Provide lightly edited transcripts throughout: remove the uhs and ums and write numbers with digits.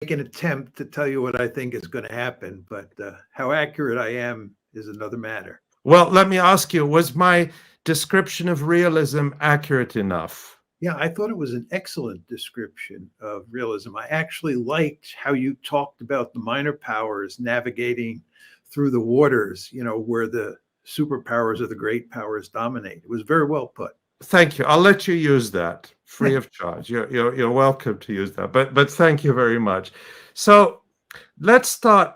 an attempt to tell you what I think is going to happen, but how accurate I am is another matter. Well, let me ask you, was my description of realism accurate enough? Yeah, I thought it was an excellent description of realism. I actually liked how you talked about the minor powers navigating through the waters, where the superpowers or the great powers dominate. It was very well put. Thank you. I'll let you use that free of charge. You're welcome to use that. But thank you very much. So let's start.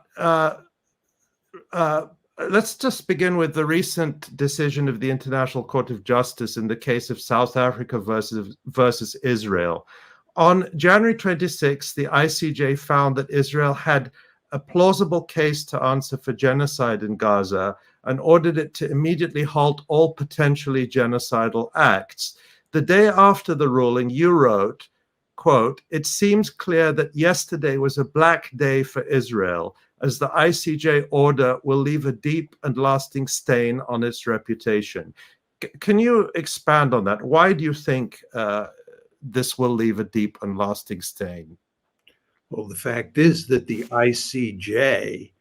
Let's just begin with the recent decision of the International Court of Justice in the case of South Africa versus Israel. On January 26, the ICJ found that Israel had a plausible case to answer for genocide in Gaza and ordered it to immediately halt all potentially genocidal acts. The day after the ruling, you wrote, quote, "It seems clear that yesterday was a black day for Israel, as the ICJ order will leave a deep and lasting stain on its reputation." Can you expand on that? Why do you think this will leave a deep and lasting stain? Well, the fact is that the ICJ,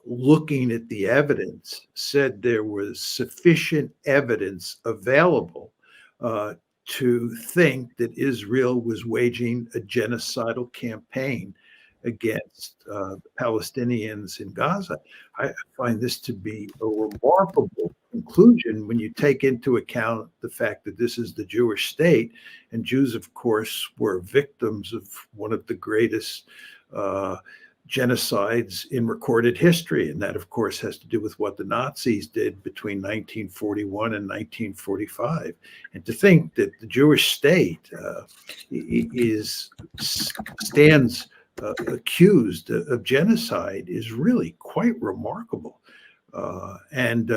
looking at the evidence, said there was sufficient evidence available to think that Israel was waging a genocidal campaign against the Palestinians in Gaza. I find this to be a remarkable conclusion when you take into account the fact that this is the Jewish state, and Jews, of course, were victims of one of the greatest genocides in recorded history. And that, of course, has to do with what the Nazis did between 1941 and 1945. And to think that the Jewish state stands accused of genocide is really quite remarkable. And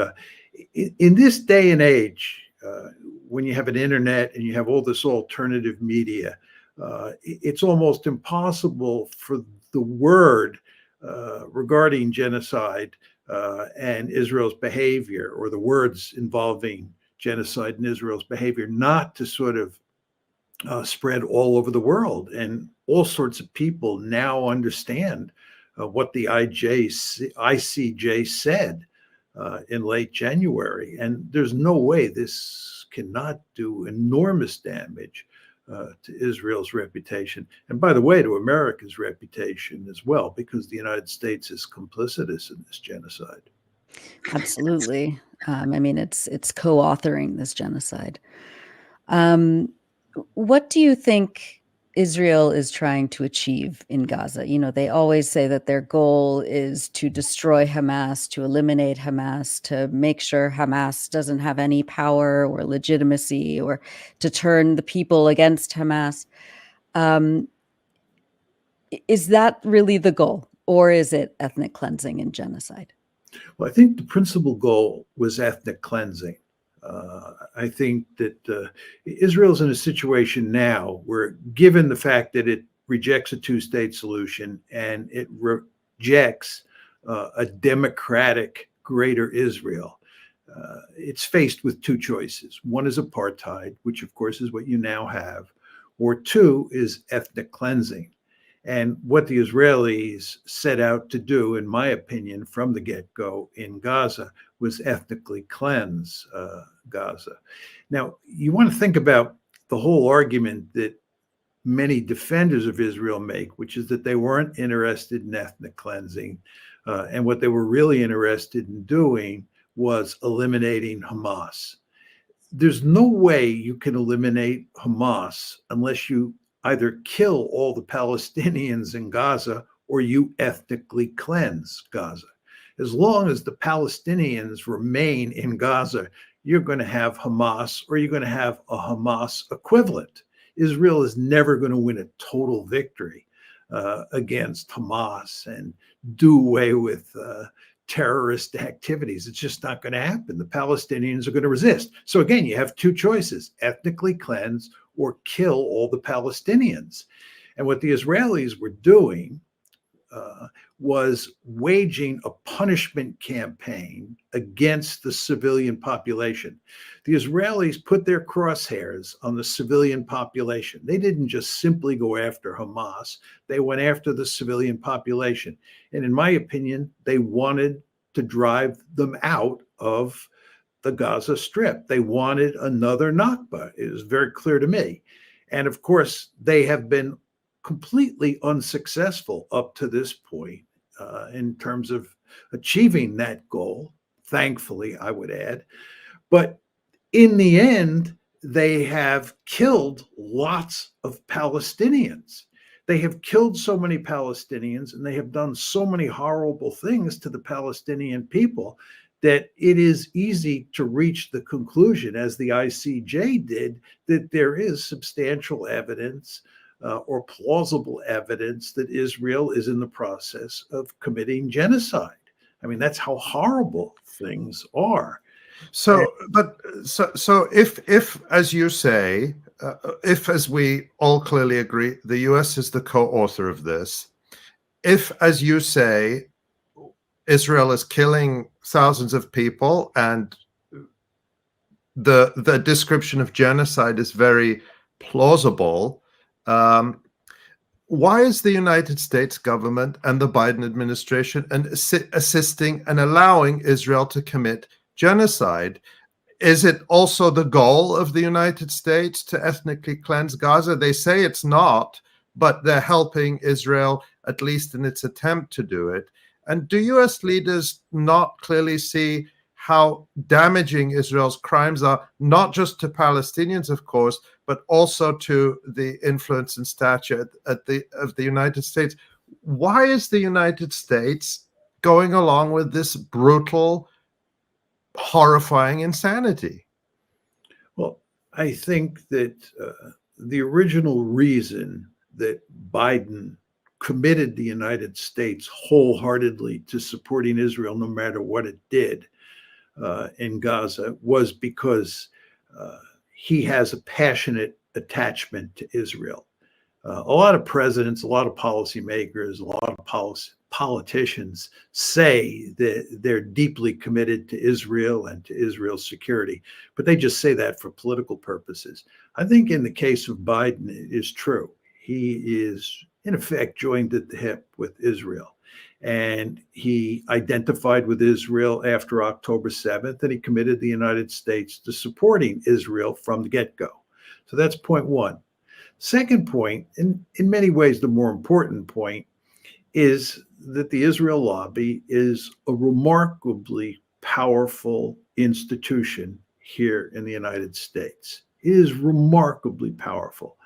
in this day and age, when you have an internet and you have all this alternative media, it's almost impossible for the word regarding genocide and Israel's behavior, or the words involving genocide and Israel's behavior, not to sort of spread all over the world. And all sorts of people now understand what the ICJ said in late January. And there's no way this cannot do enormous damage to Israel's reputation. And by the way, to America's reputation as well, because the United States is complicitous in this genocide. Absolutely. I mean, it's co-authoring this genocide. What do you think Israel is trying to achieve in Gaza? They always say that their goal is to destroy Hamas, to eliminate Hamas, to make sure Hamas doesn't have any power or legitimacy, or to turn the people against Hamas. Is that really the goal, or is it ethnic cleansing and genocide? Well, I think the principal goal was ethnic cleansing. I think that Israel's in a situation now where, given the fact that it rejects a two-state solution and it rejects a democratic greater Israel, it's faced with two choices. One is apartheid, which of course is what you now have, or two is ethnic cleansing. And what the Israelis set out to do, in my opinion, from the get-go in Gaza, was ethnically cleanse Gaza. Now, you want to think about the whole argument that many defenders of Israel make, which is that they weren't interested in ethnic cleansing. And what they were really interested in doing was eliminating Hamas. There's no way you can eliminate Hamas unless you either kill all the Palestinians in Gaza or you ethnically cleanse Gaza. As long as the Palestinians remain in Gaza, you're going to have Hamas, or you're going to have a Hamas equivalent. Israel is never going to win a total victory against Hamas and do away with terrorist activities. It's just not going to happen. The Palestinians are going to resist. So again, you have two choices: ethnically cleanse or kill all the Palestinians. And what the Israelis were doing was waging a punishment campaign against the civilian population. The Israelis put their crosshairs on the civilian population. They didn't just simply go after Hamas, they went after the civilian population. And in my opinion, they wanted to drive them out of the Gaza Strip. They wanted another Nakba. It was very clear to me. And of course, they have been completely unsuccessful up to this point in terms of achieving that goal, thankfully, I would add. But in the end, they have killed lots of Palestinians. They have killed so many Palestinians and they have done so many horrible things to the Palestinian people that it is easy to reach the conclusion, as the ICJ did, that there is substantial evidence or plausible evidence that Israel is in the process of committing genocide. I mean, that's how horrible things are. So if, as you say, if, as we all clearly agree, the US is the co-author of this, if, as you say, Israel is killing thousands of people and the description of genocide is very plausible, why is the United States government and the Biden administration assisting and allowing Israel to commit genocide? Is it also the goal of the United States to ethnically cleanse Gaza? They say it's not, but they're helping Israel, at least in its attempt to do it. And do US leaders not clearly see how damaging Israel's crimes are, not just to Palestinians, of course, but also to the influence and stature of the United States? Why is the United States going along with this brutal, horrifying insanity? Well, I think that the original reason that Biden committed the United States wholeheartedly to supporting Israel, no matter what it did in Gaza, was because he has a passionate attachment to Israel. A lot of presidents, a lot of policymakers, a lot of politicians say that they're deeply committed to Israel and to Israel's security, but they just say that for political purposes. I think in the case of Biden, it is true. He is, in effect, joined at the hip with Israel. And he identified with Israel after October 7th, and he committed the United States to supporting Israel from the get-go. So that's point one. Second point, and in many ways the more important point, is that the Israel lobby is a remarkably powerful institution here in the United States. It is remarkably powerful.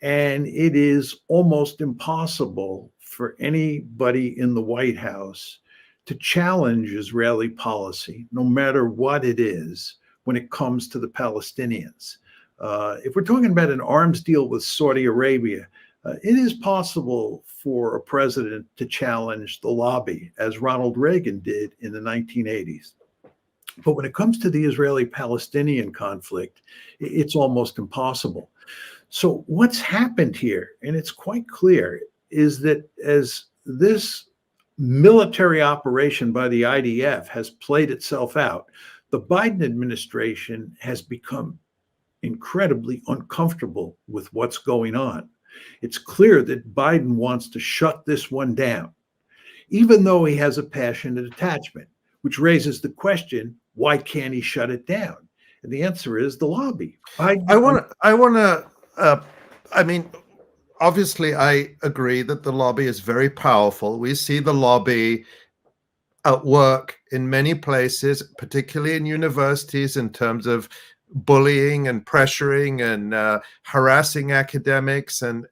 And it is almost impossible for anybody in the White House to challenge Israeli policy, no matter what it is, when it comes to the Palestinians. If we're talking about an arms deal with Saudi Arabia, it is possible for a president to challenge the lobby, as Ronald Reagan did in the 1980s. But when it comes to the Israeli-Palestinian conflict, it's almost impossible. So what's happened here, and it's quite clear, is that as this military operation by the IDF has played itself out, the Biden administration has become incredibly uncomfortable with what's going on. It's clear that Biden wants to shut this one down, even though he has a passionate attachment, which raises the question, why can't he shut it down? And the answer is the lobby. I mean, obviously, I agree that the lobby is very powerful. We see the lobby at work in many places, particularly in universities, in terms of bullying and pressuring and harassing academics, and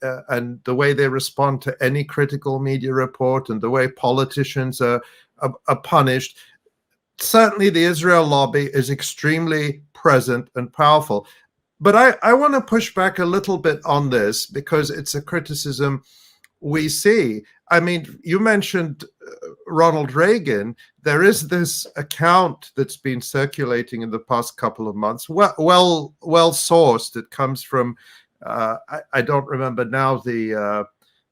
the way they respond to any critical media report, and the way politicians are punished. Certainly, the Israel lobby is extremely present and powerful. But I want to push back a little bit on this, because it's a criticism we see. I mean, you mentioned Ronald Reagan. There is this account that's been circulating in the past couple of months, well sourced. It comes from, I don't remember now the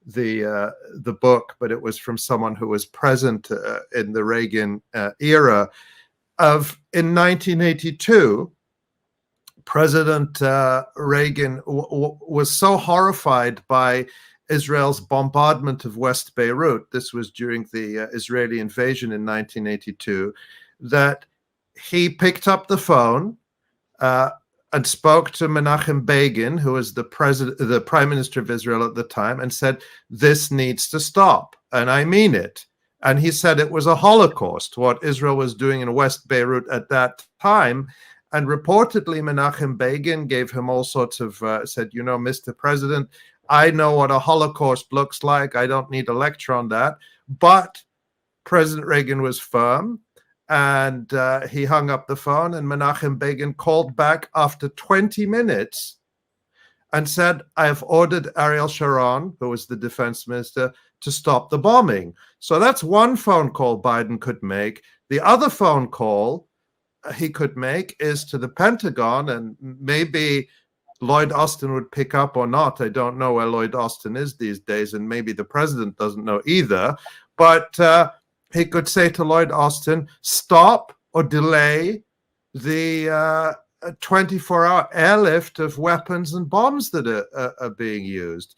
the book, but it was from someone who was present in the Reagan era. In 1982, President Reagan was so horrified by Israel's bombardment of West Beirut, this was during the Israeli invasion in 1982, that he picked up the phone and spoke to Menachem Begin, who was the prime minister of Israel at the time, and said, "This needs to stop, and I mean it." And he said it was a Holocaust, what Israel was doing in West Beirut at that time. And reportedly, Menachem Begin gave him all sorts of, said, "You know, Mr. President, I know what a Holocaust looks like. I don't need a lecture on that." But President Reagan was firm, and he hung up the phone, and Menachem Begin called back after 20 minutes and said, "I have ordered Ariel Sharon, who was the defense minister, to stop the bombing." So that's one phone call Biden could make. The other phone call he could make is to the Pentagon, and maybe Lloyd Austin would pick up or not. I don't know where Lloyd Austin is these days, and maybe the president doesn't know either. But he could say to Lloyd Austin, stop or delay the 24-hour airlift of weapons and bombs that are being used.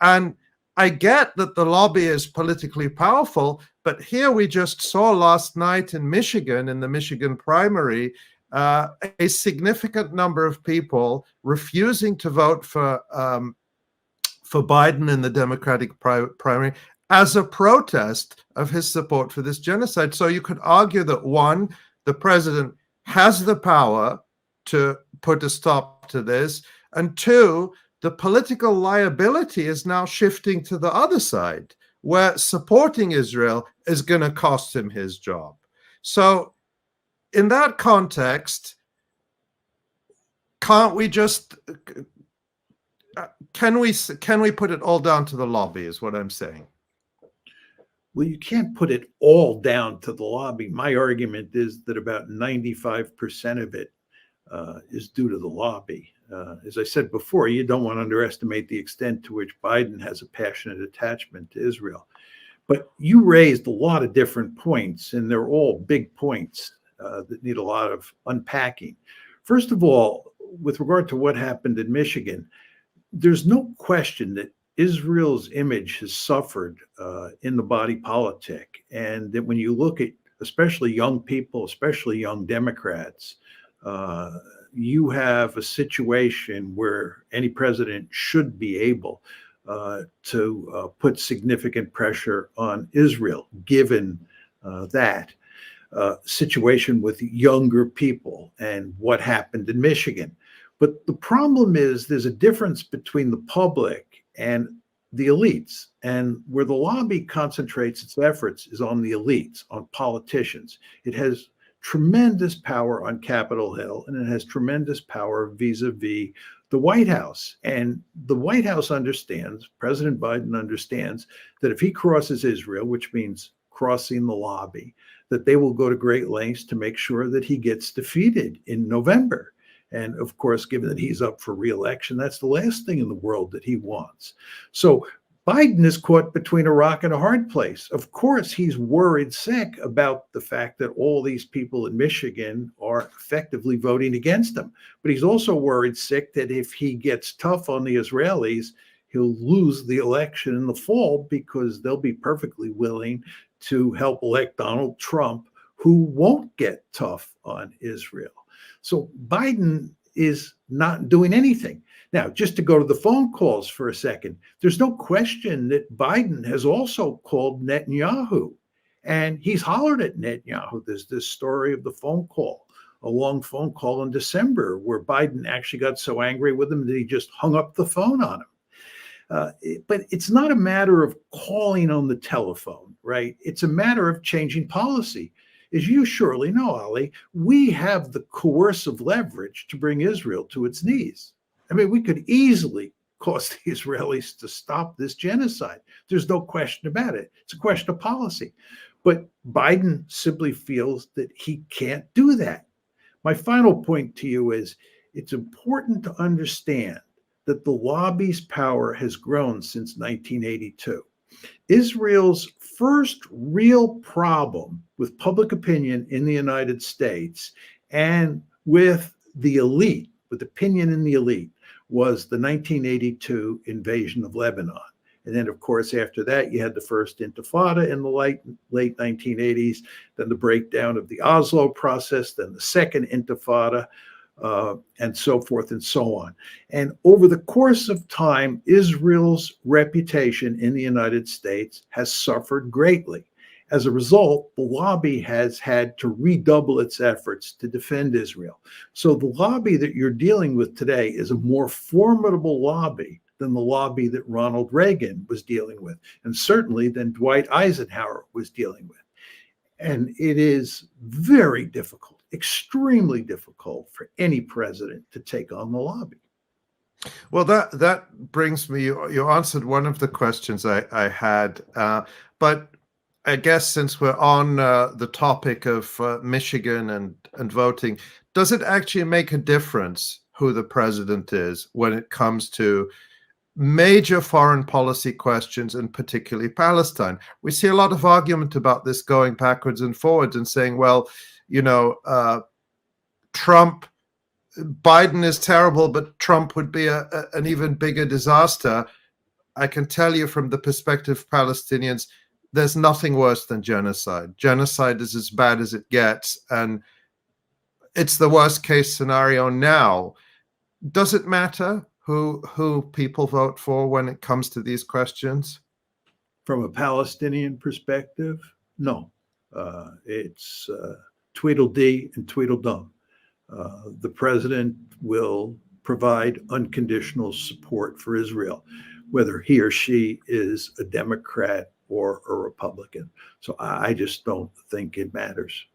And I get that the lobby is politically powerful, but here we just saw last night in Michigan, in the Michigan primary, a significant number of people refusing to vote for Biden in the Democratic primary as a protest of his support for this genocide. So you could argue that, one, the president has the power to put a stop to this, and two, the political liability is now shifting to the other side, where supporting Israel is going to cost him his job. So in that context, can't we just, can we put it all down to the lobby, is what I'm saying. Well, you can't put it all down to the lobby. My argument is that about 95% of it is due to the lobby. As I said before, you don't want to underestimate the extent to which Biden has a passionate attachment to Israel. But you raised a lot of different points, and they're all big points that need a lot of unpacking. First of all, with regard to what happened in Michigan, there's no question that Israel's image has suffered in the body politic, and that when you look at especially young people, especially young Democrats, you have a situation where any president should be able to put significant pressure on Israel, given that situation with younger people and what happened in Michigan. But the problem is there's a difference between the public and the elites. And where the lobby concentrates its efforts is on the elites, on politicians. It has tremendous power on Capitol Hill, and it has tremendous power vis-a-vis the White House. And the White House understands, President Biden understands, that if he crosses Israel, which means crossing the lobby, that they will go to great lengths to make sure that he gets defeated in November. And of course, given that he's up for re-election, that's the last thing in the world that he wants. So Biden is caught between a rock and a hard place. Of course, he's worried sick about the fact that all these people in Michigan are effectively voting against him. But he's also worried sick that if he gets tough on the Israelis, he'll lose the election in the fall, because they'll be perfectly willing to help elect Donald Trump, who won't get tough on Israel. So Biden is not doing anything. Now, just to go to the phone calls for a second, there's no question that Biden has also called Netanyahu, and he's hollered at Netanyahu. There's this story of the phone call, a long phone call in December, where Biden actually got so angry with him that he just hung up the phone on him. But it's not a matter of calling on the telephone, right? It's a matter of changing policy. As you surely know, Ali, we have the coercive leverage to bring Israel to its knees. I mean, we could easily cause the Israelis to stop this genocide. There's no question about it. It's a question of policy. But Biden simply feels that he can't do that. My final point to you is it's important to understand that the lobby's power has grown since 1982. Israel's first real problem with public opinion in the United States and with the elite, with opinion in the elite, was the 1982 invasion of Lebanon. And then, of course, after that, you had the first Intifada in the late 1980s, then the breakdown of the Oslo process, then the second Intifada, and so forth and so on. And over the course of time, Israel's reputation in the United States has suffered greatly. As a result, the lobby has had to redouble its efforts to defend Israel. So the lobby that you're dealing with today is a more formidable lobby than the lobby that Ronald Reagan was dealing with, and certainly than Dwight Eisenhower was dealing with. And it is very difficult, extremely difficult for any president to take on the lobby. Well, that brings me, you answered one of the questions I had, but I guess since we're on the topic of Michigan and voting, does it actually make a difference who the president is when it comes to major foreign policy questions, and particularly Palestine? We see a lot of argument about this going backwards and forwards and saying, well, you know, Biden is terrible, but Trump would be an even bigger disaster. I can tell you from the perspective of Palestinians, there's nothing worse than genocide. Genocide is as bad as it gets, and it's the worst case scenario now. Does it matter who people vote for when it comes to these questions? From a Palestinian perspective, no. It's Tweedledee and Tweedledum. The president will provide unconditional support for Israel, whether he or she is a Democrat or a Republican. So I just don't think it matters.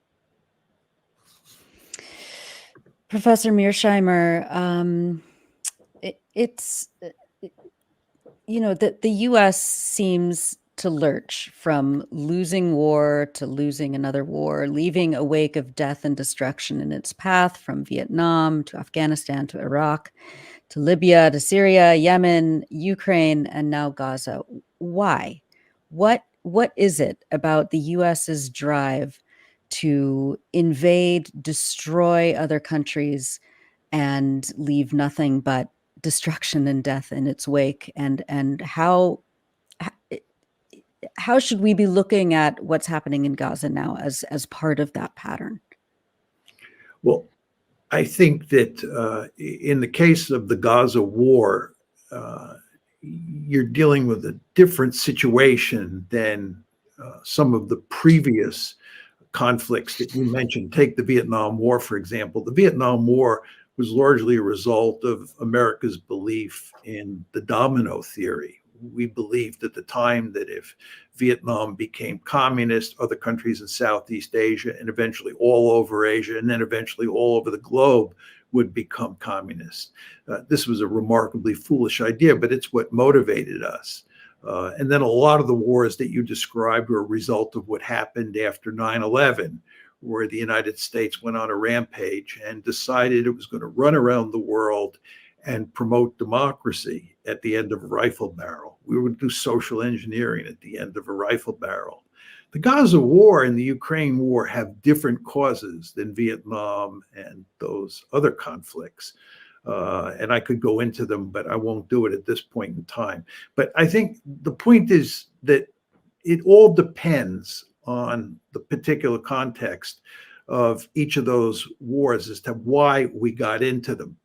Professor Mearsheimer, the U.S. seems to lurch from losing war to losing another war, leaving a wake of death and destruction in its path from Vietnam to Afghanistan to Iraq to Libya to Syria, Yemen, Ukraine, and now Gaza. Why? What is it about the U.S.'s drive to invade, destroy other countries, and leave nothing but destruction and death in its wake? And how should we be looking at what's happening in Gaza now as part of that pattern? Well, I think that in the case of the Gaza war, you're dealing with a different situation than some of the previous conflicts that you mentioned. Take the Vietnam War, for example. The Vietnam War was largely a result of America's belief in the domino theory. We believed at the time that if Vietnam became communist, other countries in Southeast Asia and eventually all over Asia and then eventually all over the globe would become communist. This was a remarkably foolish idea, but it's what motivated us. And then a lot of the wars that you described were a result of what happened after 9/11, where the United States went on a rampage and decided it was going to run around the world and promote democracy at the end of a rifle barrel. We would do social engineering at the end of a rifle barrel. The Gaza war and the Ukraine war have different causes than Vietnam and those other conflicts. And I could go into them, but I won't do it at this point in time. But I think the point is that it all depends on the particular context of each of those wars as to why we got into them.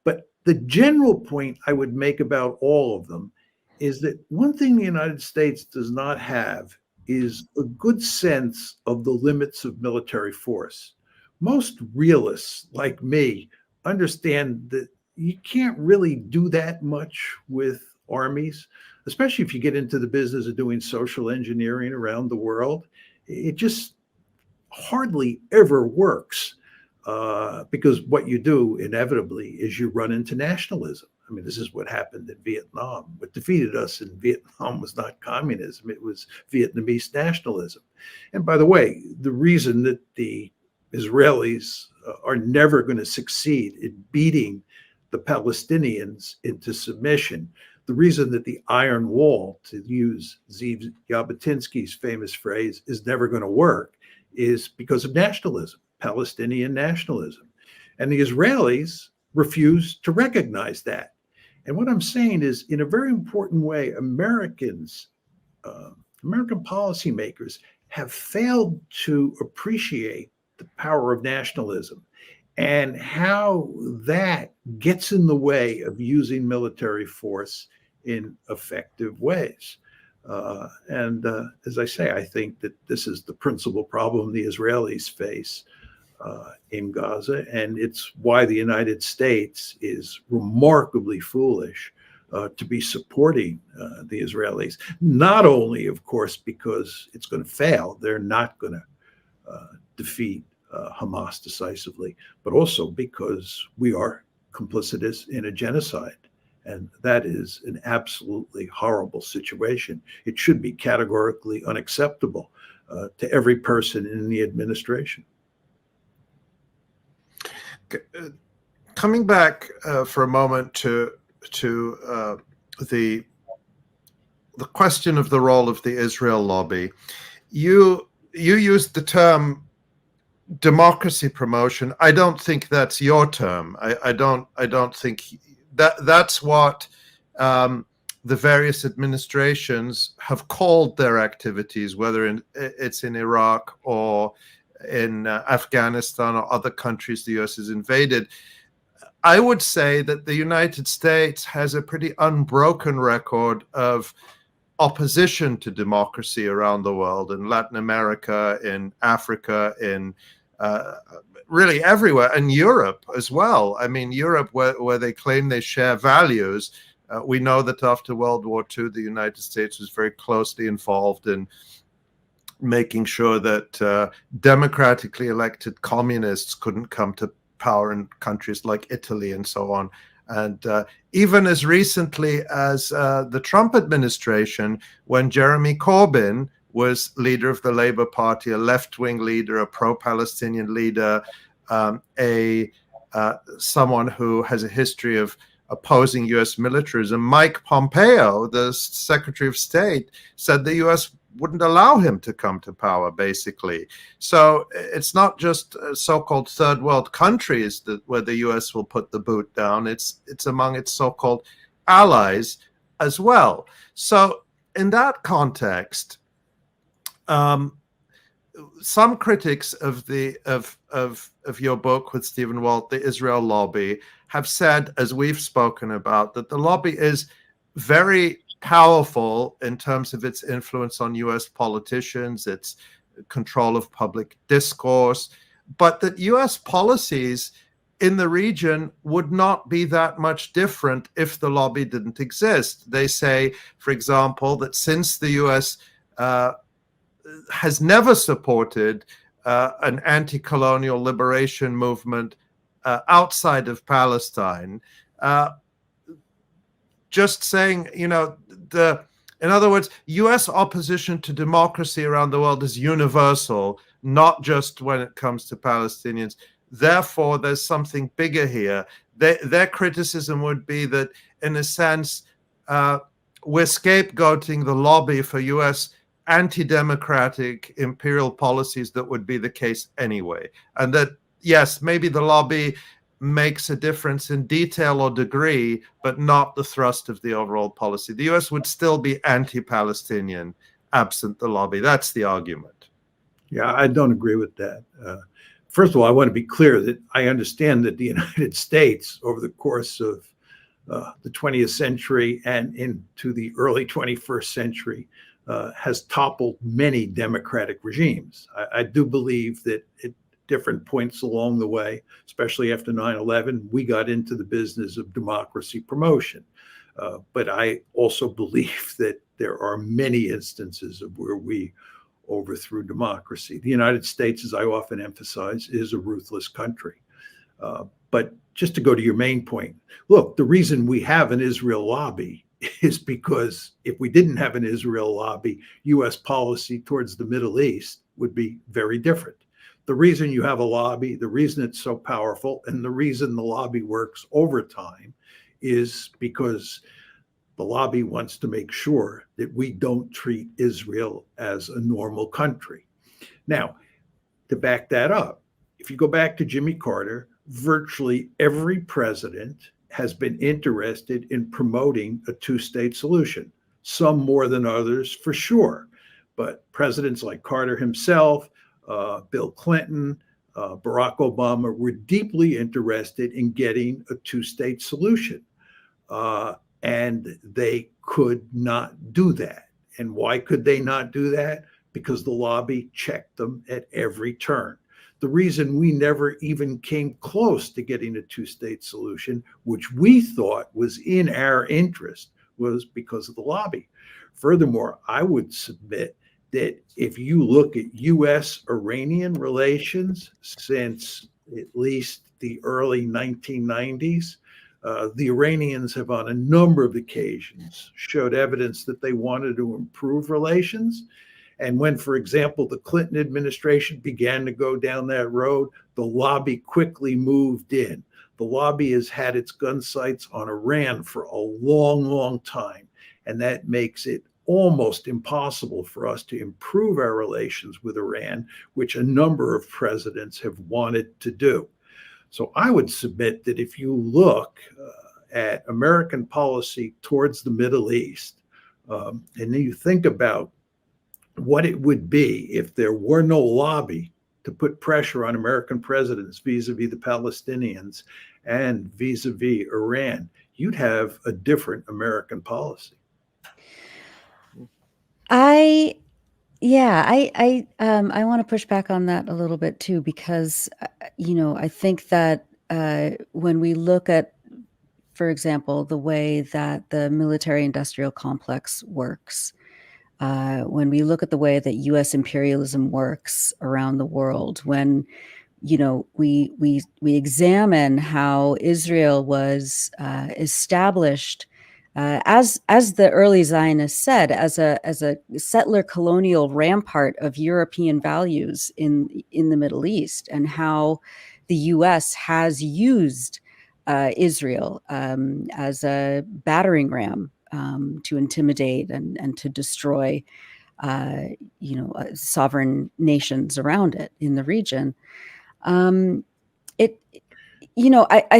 But the general point I would make about all of them is that one thing the United States does not have is a good sense of the limits of military force. Most realists like me understand that you can't really do that much with armies, especially if you get into the business of doing social engineering around the world. It just hardly ever works because what you do inevitably is you run into nationalism. I mean, this is what happened in Vietnam. What defeated us in Vietnam was not communism, it was Vietnamese nationalism. And by the way, the reason that the Israelis are never going to succeed in beating the Palestinians into submission. The reason that the iron wall, to use Zeev Jabotinsky's famous phrase, is never going to work is because of nationalism, Palestinian nationalism. And the Israelis refuse to recognize that. And what I'm saying is, in a very important way, American policymakers have failed to appreciate the power of nationalism and how that gets in the way of using military force in effective ways. As I say, I think that this is the principal problem the Israelis face in Gaza, and it's why the United States is remarkably foolish to be supporting the Israelis. Not only, of course, because it's going to fail, they're not going to defeat Hamas decisively, but also because we are complicitous in a genocide. And that is an absolutely horrible situation. It should be categorically unacceptable to every person in the administration. Coming back for a moment to the question of the role of the Israel lobby, you used the term democracy promotion. I don't think that's your term. I don't think that's what the various administrations have called their activities, whether it's in Iraq or in Afghanistan or other countries the US has invaded. I would say that the United States has a pretty unbroken record of opposition to democracy around the world, in Latin America, in Africa, in really everywhere, and Europe as well. I mean, Europe, where they claim they share values, we know that after World War II, the United States was very closely involved in making sure that democratically elected communists couldn't come to power in countries like Italy and so on. And even as recently as the Trump administration, when Jeremy Corbyn was leader of the Labour Party, a left-wing leader, a pro-Palestinian leader, someone who has a history of opposing U.S. militarism, Mike Pompeo, the Secretary of State, said the U.S. wouldn't allow him to come to power, basically. So it's not just so-called third world countries where the U.S. will put the boot down. It's among its so-called allies as well. So in that context, some critics of your book with Stephen Walt, The Israel Lobby, have said, as we've spoken about, that the lobby is very powerful in terms of its influence on US politicians, its control of public discourse, but that US policies in the region would not be that much different if the lobby didn't exist. They say, for example, that since the US has never supported an anti-colonial liberation movement outside of Palestine, just saying, in other words, US opposition to democracy around the world is universal, not just when it comes to Palestinians. Therefore, there's something bigger here. Their criticism would be that, in a sense, we're scapegoating the lobby for US anti-democratic imperial policies that would be the case anyway. And that, yes, maybe the lobby makes a difference in detail or degree, but not the thrust of the overall policy. The US would still be anti-Palestinian absent the lobby. That's the argument. Yeah, I don't agree with that. First of all, I want to be clear that I understand that the United States, over the course of the 20th century and into the early 21st century, has toppled many democratic regimes. I do believe that at different points along the way, especially after 9/11, we got into the business of democracy promotion. But I also believe that there are many instances of where we overthrew democracy. The United States, as I often emphasize, is a ruthless country. But just to go to your main point, look, the reason we have an Israel lobby is because if we didn't have an Israel lobby, US policy towards the Middle East would be very different. The reason you have a lobby, the reason it's so powerful, and the reason the lobby works overtime is because the lobby wants to make sure that we don't treat Israel as a normal country. Now, to back that up, if you go back to Jimmy Carter, virtually every president has been interested in promoting a two-state solution, some more than others for sure. But presidents like Carter himself, Bill Clinton, Barack Obama were deeply interested in getting a two-state solution. And they could not do that. And why could they not do that? Because the lobby checked them at every turn. The reason we never even came close to getting a two-state solution, which we thought was in our interest, was because of the lobby. Furthermore, I would submit that if you look at U.S.-Iranian relations since at least the early 1990s, the Iranians have on a number of occasions showed evidence that they wanted to improve relations. And when, for example, the Clinton administration began to go down that road, the lobby quickly moved in. The lobby has had its gun sights on Iran for a long, long time. And that makes it almost impossible for us to improve our relations with Iran, which a number of presidents have wanted to do. So I would submit that if you look at American policy towards the Middle East, and then you think about what it would be if there were no lobby to put pressure on American presidents vis-a-vis the Palestinians and vis-a-vis Iran, you'd have a different American policy. I want to push back on that a little bit too, because I think that when we look at, for example, the way that the military-industrial complex works, when we look at the way that U.S. imperialism works around the world, when we examine how Israel was established. As the early Zionists said, as a settler colonial rampart of European values in the Middle East, and how the U.S. has used Israel as a battering ram to intimidate and to destroy, sovereign nations around it in the region. I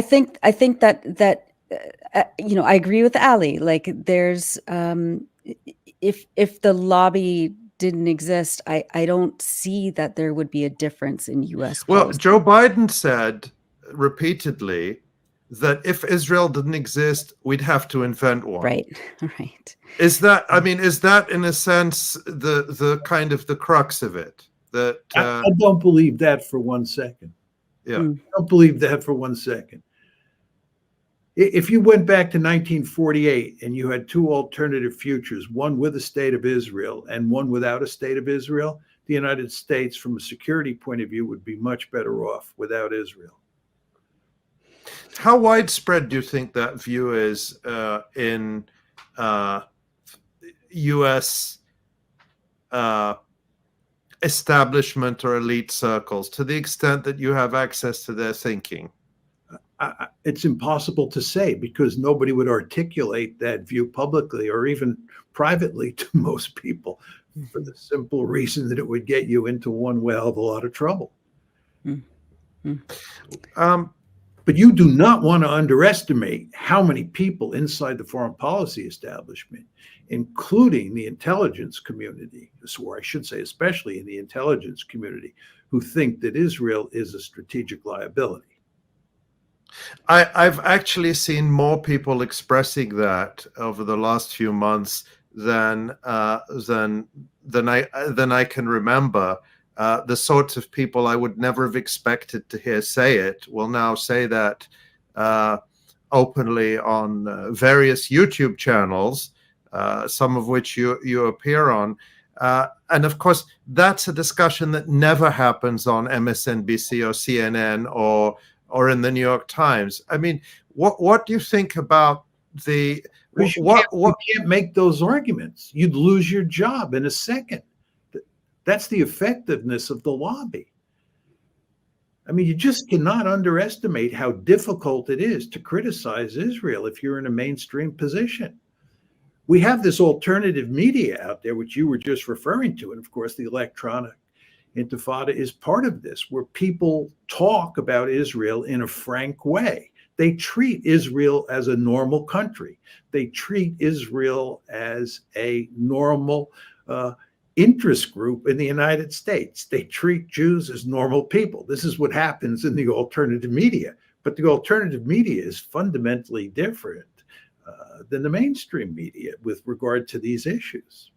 think that. I agree with Ali. Like, there's if the lobby didn't exist, I don't see that there would be a difference in U.S. Well, policy. Joe Biden said repeatedly that if Israel didn't exist, we'd have to invent one. Right. Is that in a sense the kind of the crux of it? That I don't believe that for 1 second. Yeah, I don't believe that for 1 second. If you went back to 1948 and you had two alternative futures, one with a state of Israel and one without a state of Israel, the United States, from a security point of view, would be much better off without Israel. How widespread do you think that view is in U.S. Establishment or elite circles, to the extent that you have access to their thinking? It's impossible to say, because nobody would articulate that view publicly or even privately to most people, for the simple reason that it would get you into one well of a lot of trouble. But you do not want to underestimate how many people inside the foreign policy establishment, including the intelligence community, or I should say especially in the intelligence community, who think that Israel is a strategic liability. I've actually seen more people expressing that over the last few months than I can remember. The sorts of people I would never have expected to hear say it will now say that openly on various YouTube channels, some of which you appear on. And of course, that's a discussion that never happens on MSNBC or CNN or in the New York Times. I mean, what do you think about the you can't make those arguments? You'd lose your job in a second. That's the effectiveness of the lobby. I mean, you just cannot underestimate how difficult it is to criticize Israel if you're in a mainstream position. We have this alternative media out there, which you were just referring to. And of course, the electronic intifada is part of this, where people talk about Israel in a frank way. They treat Israel as a normal country. They treat Israel as a normal interest group in the United States. They treat Jews as normal people. This is what happens in the alternative media. But the alternative media is fundamentally different than the mainstream media with regard to these issues.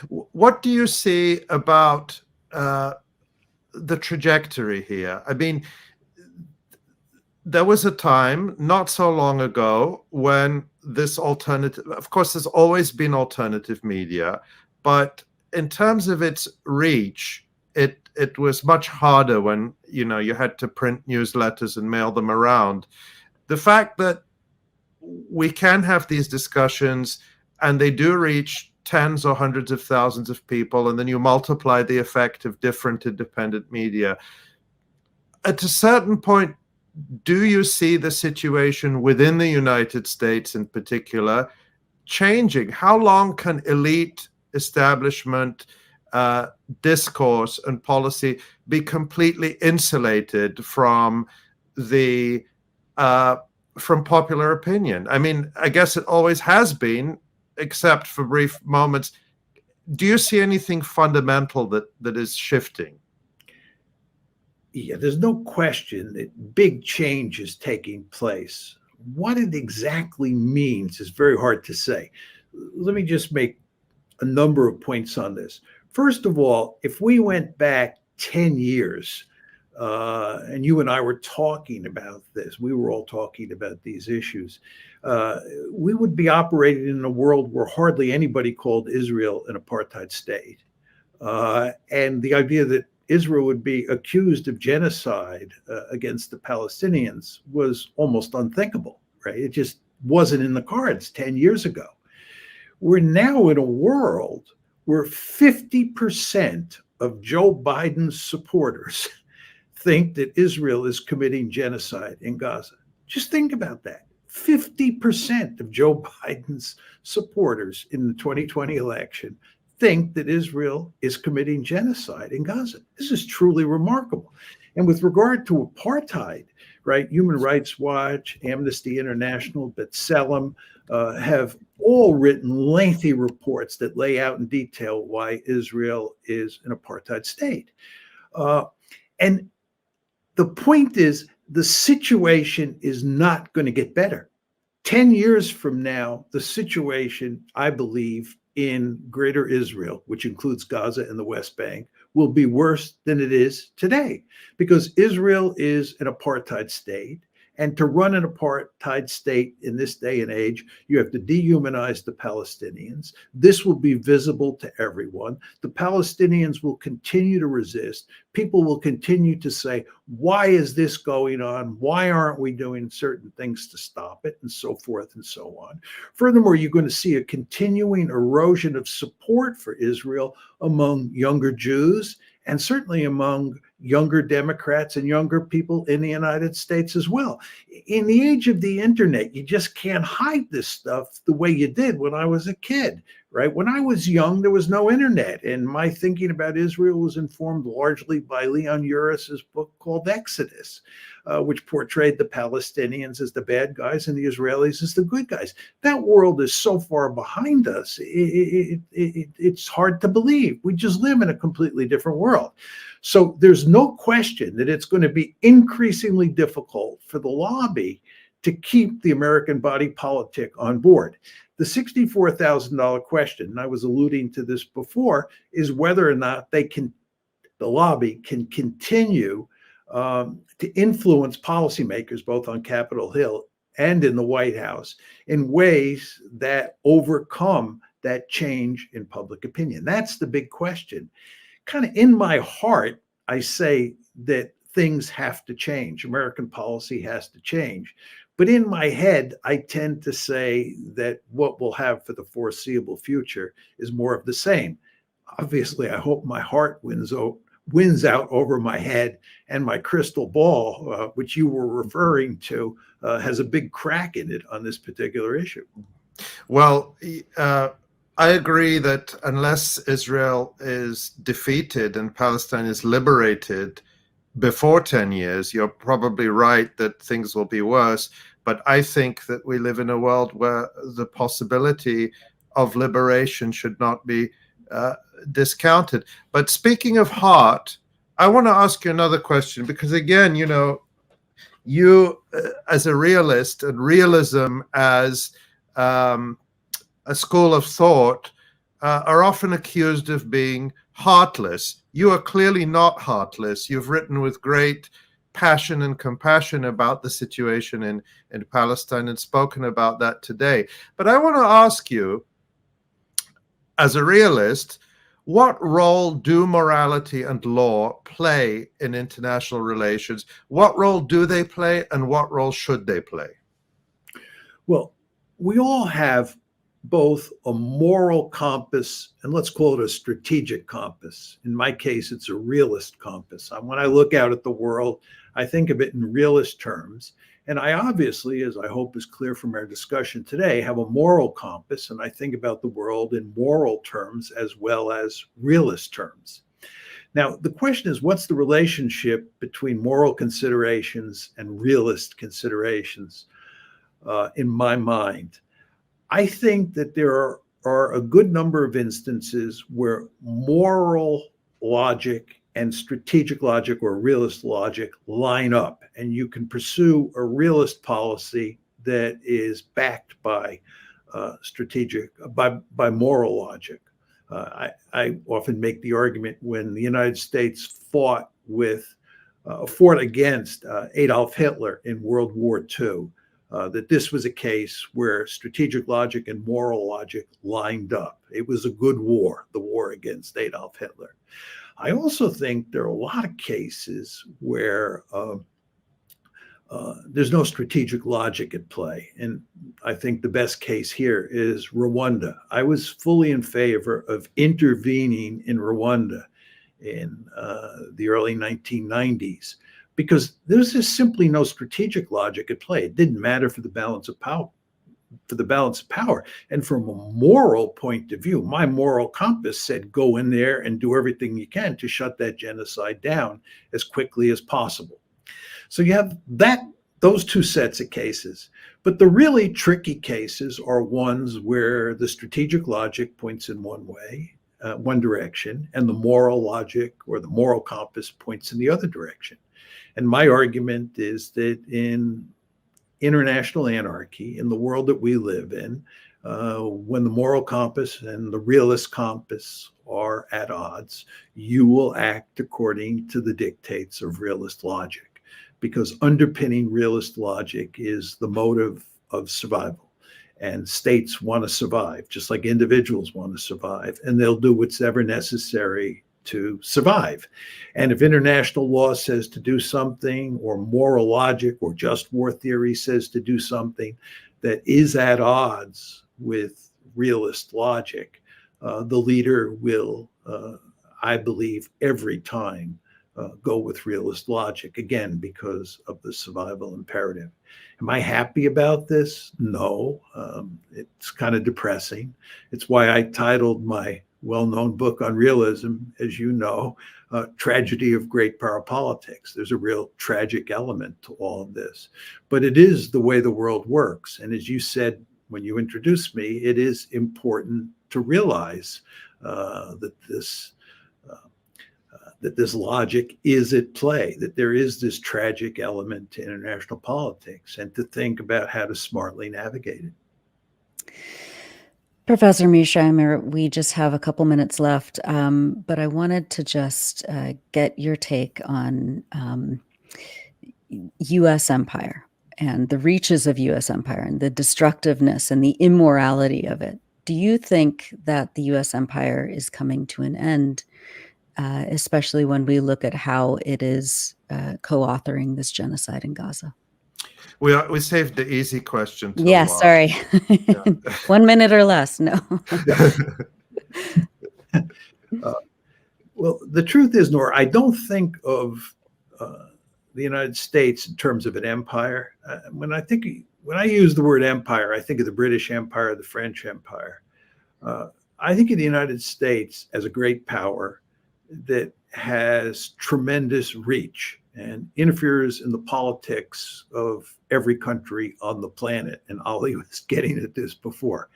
What do you see about the trajectory here? I mean, there was a time not so long ago when this alternative, of course, there's always been alternative media, but in terms of its reach, it was much harder when, you know, you had to print newsletters and mail them around. The fact that we can have these discussions and they do reach tens or hundreds of thousands of people, and then you multiply the effect of different independent media. At a certain point, do you see the situation within the United States in particular changing? How long can elite establishment discourse and policy be completely insulated from the from popular opinion? I mean, I guess it always has been, except for brief moments. Do you see anything fundamental that is shifting? Yeah, there's no question that big change is taking place. What it exactly means is very hard to say. Let me just make a number of points on this. First of all, if we went back 10 years, and you and I were talking about this, we were all talking about these issues, we would be operating in a world where hardly anybody called Israel an apartheid state. And the idea that Israel would be accused of genocide against the Palestinians was almost unthinkable, right? It just wasn't in the cards 10 years ago. We're now in a world where 50% of Joe Biden's supporters think that Israel is committing genocide in Gaza. Just think about that. 50% of Joe Biden's supporters in the 2020 election think that Israel is committing genocide in Gaza. This is truly remarkable. And with regard to apartheid, right, Human Rights Watch, Amnesty International, B'Tselem have all written lengthy reports that lay out in detail why Israel is an apartheid state. And the point is, the situation is not going to get better. 10 years from now, the situation, I believe, in greater Israel, which includes Gaza and the West Bank, will be worse than it is today, because Israel is an apartheid state. And to run an apartheid state in this day and age, you have to dehumanize the Palestinians. This will be visible to everyone. The Palestinians will continue to resist. People will continue to say, why is this going on? Why aren't we doing certain things to stop it? And so forth and so on. Furthermore, you're going to see a continuing erosion of support for Israel among younger Jews, and certainly among younger Democrats and younger people in the United States as well. In the age of the internet, you just can't hide this stuff the way you did when I was a kid, right? When I was young, there was no internet, and my thinking about Israel was informed largely by Leon Uris's book called Exodus, which portrayed the Palestinians as the bad guys and the Israelis as the good guys. That world is so far behind us, it's hard to believe. We just live in a completely different world. So there's no question that it's going to be increasingly difficult for the lobby to keep the American body politic on board. The $64,000 question, and I was alluding to this before, is whether or not the lobby can continue to influence policymakers both on Capitol Hill and in the White House in ways that overcome that change in public opinion. That's the big question. Kind of in my heart, I say that things have to change. American policy has to change. But in my head, I tend to say that what we'll have for the foreseeable future is more of the same. Obviously, I hope my heart wins winds out over my head, and my crystal ball, which you were referring to, has a big crack in it on this particular issue. Well, I agree that unless Israel is defeated and Palestine is liberated before 10 years, you're probably right that things will be worse. But I think that we live in a world where the possibility of liberation should not be discounted. But speaking of heart, I want to ask you another question, because again, you know, you as a realist, and realism as a school of thought, are often accused of being heartless. You are clearly not heartless. You've written with great passion and compassion about the situation in Palestine and spoken about that today. But I want to ask you, as a realist, what role do morality and law play in international relations? What role do they play, and what role should they play? Well, we all have both a moral compass and let's call it a strategic compass. In my case, it's a realist compass. When I look out at the world, I think of it in realist terms. And I obviously, as I hope is clear from our discussion today, have a moral compass, and I think about the world in moral terms as well as realist terms. Now, the question is, what's the relationship between moral considerations and realist considerations in my mind? I think that there are a good number of instances where moral logic and strategic logic or realist logic line up, and you can pursue a realist policy that is backed by by moral logic. I often make the argument when the United States fought against Adolf Hitler in World War II, that this was a case where strategic logic and moral logic lined up. It was a good war, the war against Adolf Hitler. I also think there are a lot of cases where there's no strategic logic at play. And I think the best case here is Rwanda. I was fully in favor of intervening in Rwanda in the early 1990s, because there's just simply no strategic logic at play. It didn't matter for the balance of power. And from a moral point of view, my moral compass said, go in there and do everything you can to shut that genocide down as quickly as possible. So you have those two sets of cases. But the really tricky cases are ones where the strategic logic points in one way, one direction, and the moral logic or the moral compass points in the other direction. And my argument is that in international anarchy, in the world that we live in, when the moral compass and the realist compass are at odds, you will act according to the dictates of realist logic, because underpinning realist logic is the motive of survival. And states want to survive, just like individuals want to survive, and they'll do whatever necessary to survive. And if international law says to do something, or moral logic or just war theory says to do something that is at odds with realist logic, the leader will, I believe, every time go with realist logic, again, because of the survival imperative. Am I happy about this? No. It's kind of depressing. It's why I titled my well-known book on realism, as you know, Tragedy of Great Power Politics. There's a real tragic element to all of this, but it is the way the world works. And as you said when you introduced me, it is important to realize that this logic is at play, that there is this tragic element to international politics, and to think about how to smartly navigate it. Professor Mearsheimer, we just have a couple minutes left, but I wanted to just get your take on U.S. empire and the reaches of U.S. empire and the destructiveness and the immorality of it. Do you think that the U.S. empire is coming to an end, especially when we look at how it is co-authoring this genocide in Gaza? We saved the easy question. Yeah, sorry. Yeah. 1 minute or less. No. Well, the truth is, Nora, I don't think of the United States in terms of an empire. When I use the word empire, I think of the British Empire, the French Empire. I think of the United States as a great power that has tremendous reach and interferes in the politics of every country on the planet. And Ali was getting at this before.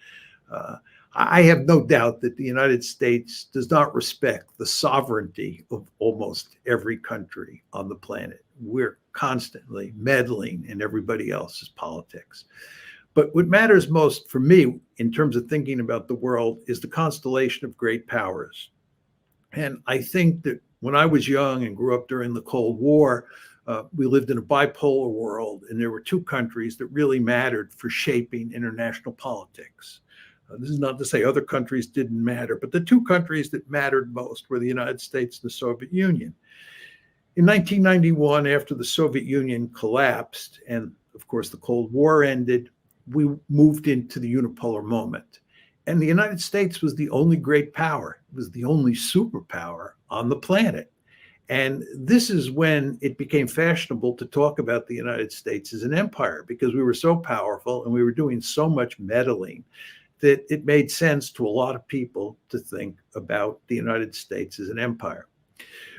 I have no doubt that the United States does not respect the sovereignty of almost every country on the planet. We're constantly meddling in everybody else's politics. But what matters most for me in terms of thinking about the world is the constellation of great powers. And I think that when I was young and grew up during the Cold War, we lived in a bipolar world, and there were two countries that really mattered for shaping international politics. This is not to say other countries didn't matter, but the two countries that mattered most were the United States and the Soviet Union. In 1991, after the Soviet Union collapsed, and of course the Cold War ended, we moved into the unipolar moment. And the United States was the only great power. It was the only superpower on the planet. And this is when it became fashionable to talk about the United States as an empire, because we were so powerful and we were doing so much meddling that it made sense to a lot of people to think about the United States as an empire.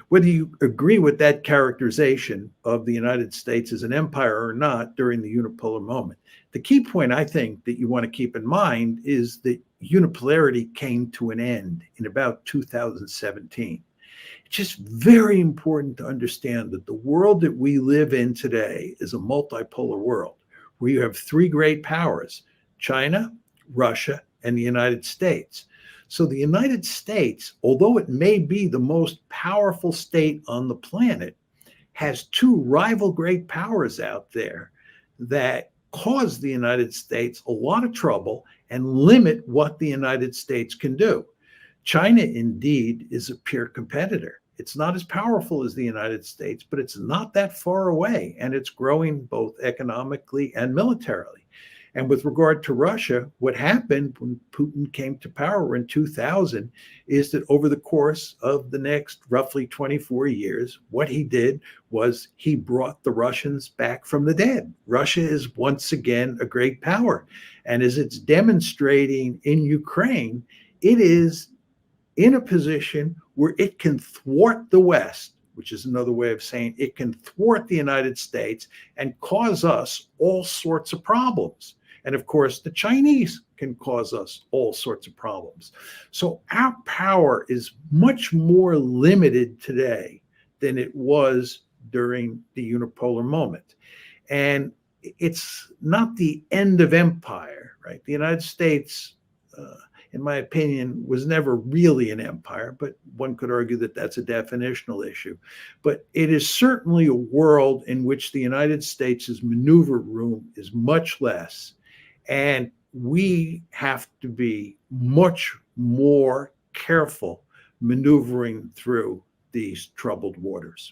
Whether you agree with that characterization of the United States as an empire or not during the unipolar moment, the key point I think that you want to keep in mind is that unipolarity came to an end in about 2017. It's just very important to understand that the world that we live in today is a multipolar world where you have three great powers: China, Russia, and the United States. So the United States, although it may be the most powerful state on the planet, has two rival great powers out there that cause the United States a lot of trouble and limit what the United States can do. China, indeed, is a peer competitor. It's not as powerful as the United States, but it's not that far away, and it's growing both economically and militarily. And with regard to Russia, what happened when Putin came to power in 2000 is that over the course of the next roughly 24 years, what he did was he brought the Russians back from the dead. Russia is once again a great power. And as it's demonstrating in Ukraine, it is in a position where it can thwart the West, which is another way of saying it can thwart the United States and cause us all sorts of problems. And of course, the Chinese can cause us all sorts of problems. So our power is much more limited today than it was during the unipolar moment. And it's not the end of empire, right? The United States, in my opinion, was never really an empire, but one could argue that that's a definitional issue. But it is certainly a world in which the United States' maneuver room is much less. And we have to be much more careful maneuvering through these troubled waters.